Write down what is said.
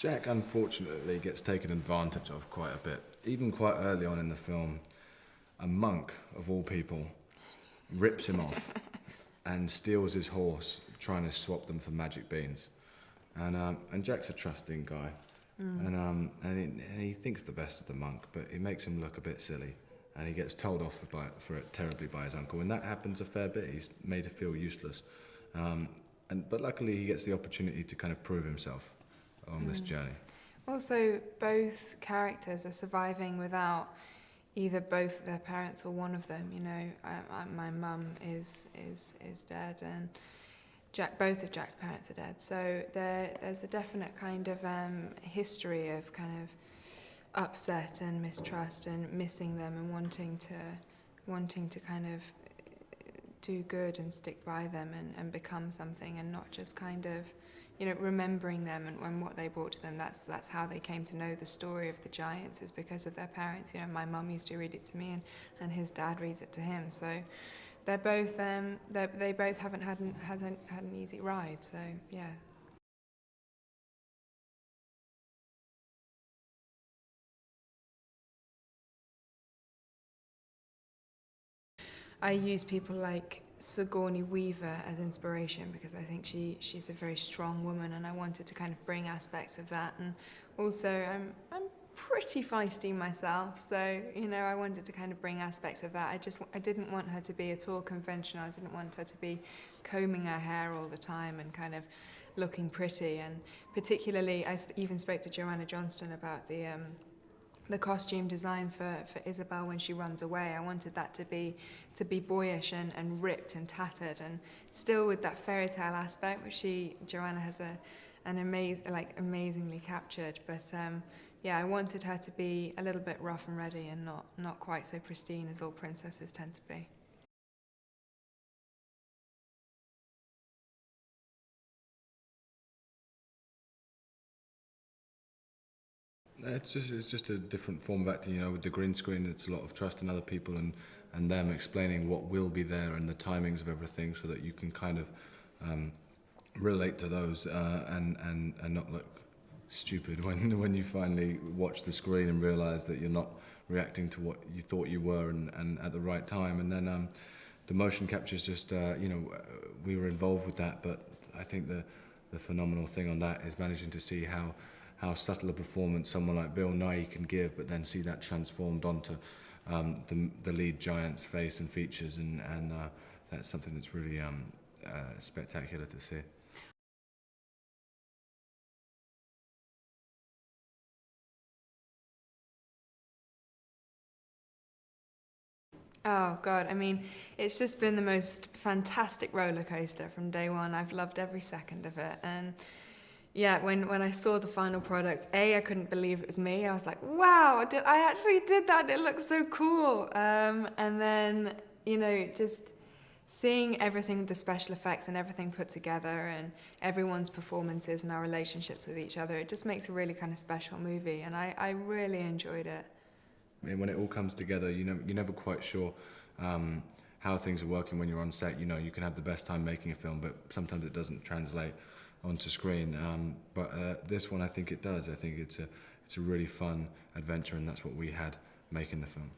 Jack, unfortunately, gets taken advantage of quite a bit. Even quite early on in the film, a monk, of all people, rips him off and steals his horse, trying to swap them for magic beans. And Jack's a trusting guy, and he thinks the best of the monk, but it makes him look a bit silly, and he gets told off for it terribly by his uncle, and that happens a fair bit. He's made to feel useless, but luckily he gets the opportunity to kind of prove himself on this journey. Also, both characters are surviving without either both of their parents or one of them. You know, my mum is dead, and both of Jack's parents are dead. So there's a definite kind of history of kind of upset and mistrust and missing them and wanting to kind of do good and stick by them and become something, and not just kind of, you know, remembering them and what they brought to them. That's how they came to know the story of the giants, is because of their parents. You know, my mum used to read it to me, and his dad reads it to him. So they're both they both haven't had an easy ride. So yeah. I use people like Sigourney Weaver as inspiration because I think she's a very strong woman, and I wanted to kind of bring aspects of that. And also I'm pretty feisty myself, so you know, I wanted to kind of bring aspects of that. I didn't want her to be at all conventional. I didn't want her to be combing her hair all the time and kind of looking pretty. And particularly, I even spoke to Joanna Johnston about the costume design for Isabel when she runs away. I wanted that to be boyish and ripped and tattered, and still with that fairy tale aspect, which Joanna has amazingly captured. But yeah, I wanted her to be a little bit rough and ready, and not quite so pristine as all princesses tend to be. It's just a different form of acting, you know. With the green screen, it's a lot of trust in other people and them explaining what will be there and the timings of everything, so that you can kind of relate to those and not look stupid when you finally watch the screen and realise that you're not reacting to what you thought you were and at the right time. And then the motion capture is just, you know, we were involved with that, but I think the phenomenal thing on that is managing to see how subtle a performance someone like Bill Nighy can give, but then see that transformed onto the lead giant's face and features, and that's something that's really spectacular to see. Oh God, I mean, it's just been the most fantastic roller coaster from day one. I've loved every second of it, and yeah, when I saw the final product, I couldn't believe it was me. I was like, wow, I actually did that? It looks so cool. And then, you know, just seeing everything, the special effects and everything put together, and everyone's performances and our relationships with each other, it just makes a really kind of special movie, and I really enjoyed it. And when it all comes together, you're never quite sure how things are working when you're on set. You know, you can have the best time making a film, but sometimes it doesn't translate onto screen. But this one, I think it does. I think it's a really fun adventure, and that's what we had making the film.